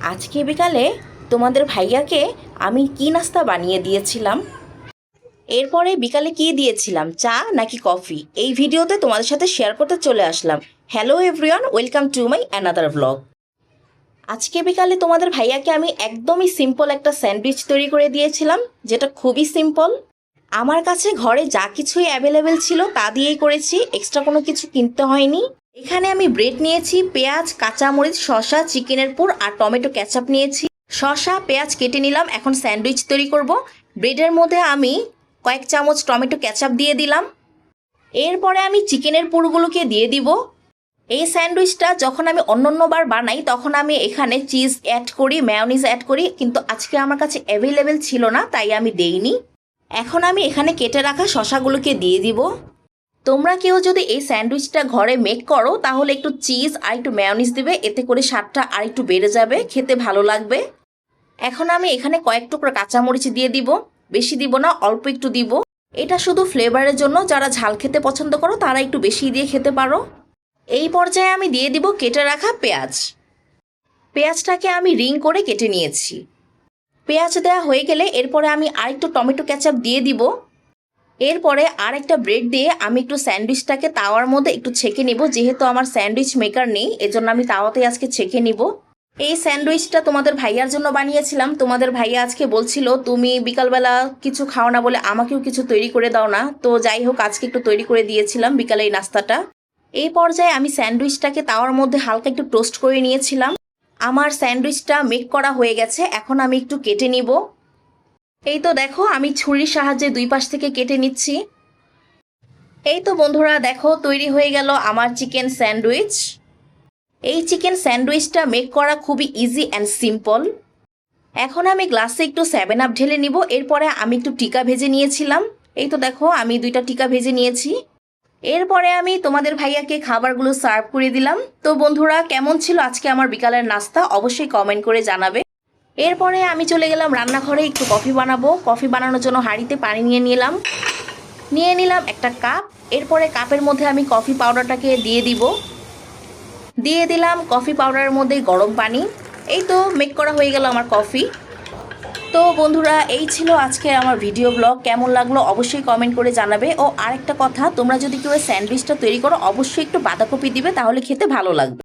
আজকে বিকালে তোমাদের ভাইয়াকে আমি কি নাস্তা বানিয়ে দিয়েছিলাম, এরপরে বিকালে কি দিয়েছিলাম, চা নাকি কফি, এই ভিডিওতে তোমাদের সাথে শেয়ার করতে চলে আসলাম। Hello everyone, welcome to my another vlog. আজকে বিকালে তোমাদের ভাইয়াকে আমি একদমই সিম্পল একটা স্যান্ডউইচ তৈরি করে দিয়েছিলাম, যেটা খুবই সিম্পল। আমার কাছে ঘরে যা কিছুই অ্যাভেলেবেল ছিল তা দিয়েই করেছি, এক্সট্রা কোনো কিছু কিনতে হয়নি। এখানে আমি ব্রেড নিয়েছি, পেঁয়াজ, কাঁচামরিচ, শসা, চিকেনের পুর আর টমেটো ক্যাচাপ নিয়েছি। শসা পেঁয়াজ কেটে নিলাম, এখন স্যান্ডউইচ তৈরি করব। ব্রেডের মধ্যে আমি কয়েক চামচ টমেটো ক্যাচাপ দিয়ে দিলাম। এরপরে আমি চিকেনের পুরগুলোকে দিয়ে দিব। এই স্যান্ডউইচটা যখন আমি অন্যান্যবার বানাই তখন আমি এখানে চিজ অ্যাড করি, মেয়োনিজ অ্যাড করি, কিন্তু আজকে আমার কাছে অ্যাভেলেবেল ছিল না তাই আমি দেইনি। এখন আমি এখানে কেটে রাখা শসাগুলোকে দিয়ে দিব। তোমরা কেউ যদি এই স্যান্ডউইচটা ঘরে মেক করো তাহলে একটু চিজ আর একটু মেয়োনিজ দিবে, এতে করে স্বাদটা আর একটু বেড়ে যাবে, খেতে ভালো লাগবে। এখন আমি এখানে কয়েক টুকরো কাঁচামরিচ দিয়ে দিব, বেশি দিব না, অল্প একটু দিব। এটা শুধু ফ্লেভারের জন্য, যারা ঝাল খেতে পছন্দ করো তারা একটু বেশি দিয়ে খেতে পারো। এই পর্যায়ে আমি দিয়ে দিব কেটে রাখা পেঁয়াজ। পেঁয়াজটাকে আমি রিং করে কেটে নিয়েছি। পেঁয়াজ দেওয়া হয়ে গেলে এরপরে আমি আরেকটু টমেটো ক্যাচাপ দিয়ে দিব। এরপরে আর একটা ব্রেড দিয়ে আমি একটু স্যান্ডউইচটাকে তাওয়ার মধ্যে একটু ছেঁকে নিব। যেহেতু আমার স্যান্ডউইচ মেকার নেই, এজন্য আমি তাওয়াতে আজকে ছেঁকে নিব। এই স্যান্ডউইচটা তোমাদের ভাইয়ার জন্য বানিয়েছিলাম। তোমাদের ভাইয়া আজকে বলছিল তুমি বিকালবেলা কিছু খাও না বলে আমাকেও কিছু তৈরি করে দাও না, তো যাই হোক আজকে একটু তৈরি করে দিয়েছিলাম বিকালে এই নাস্তাটা। এই পর্যায়ে আমি স্যান্ডউইচটাকে তাওয়ার মধ্যে হালকা একটু টোস্ট করে নিয়েছিলাম। আমার স্যান্ডউইচটা মেক করা হয়ে গেছে, এখন আমি একটু কেটে নিব। এই তো দেখো আমি ছুরির সাহায্যে দুই পাশ থেকে কেটে নিচ্ছি। এই তো বন্ধুরা দেখো তৈরি হয়ে গেল আমার চিকেন স্যান্ডউইচ। এই চিকেন স্যান্ডউইচটা মেক করা খুবই ইজি অ্যান্ড সিম্পল। এখন আমি গ্লাসে একটু 7 আপ ঢেলে নিব। এরপরে আমি একটু টিকা ভেজে নিয়েছিলাম। এই তো দেখো আমি 2টা টিকা ভেজে নিয়েছি। এরপরে আমি তোমাদের ভাইয়াকে খাবারগুলো সার্ভ করে দিলাম। তো বন্ধুরা কেমন ছিল আজকে আমার বিকালের নাস্তা অবশ্যই কমেন্ট করে জানাবে। এরপরে আমি চলে গেলাম রান্নাঘরে, একটু কফি বানাবো। কফি বানানোর জন্য হাঁড়িতে পানি নিয়ে নিলাম একটা কাপ। এরপরে কাপের মধ্যে আমি কফি পাউডারটাকে দিয়ে দিলাম কফি পাউডারের মধ্যে গরম পানি। এই তো মেক করা হয়ে গেল আমার কফি। তো বন্ধুরা এই ছিল আজকে আমার ভিডিও ব্লগ। কেমন লাগলো অবশ্যই কমেন্ট করে জানাবে। ও আরেকটা কথা, তোমরা যদি কেউ স্যান্ডউইচটা তৈরি করো অবশ্যই একটু বাঁধাকপি দিবে, তাহলে খেতে ভালো লাগবে।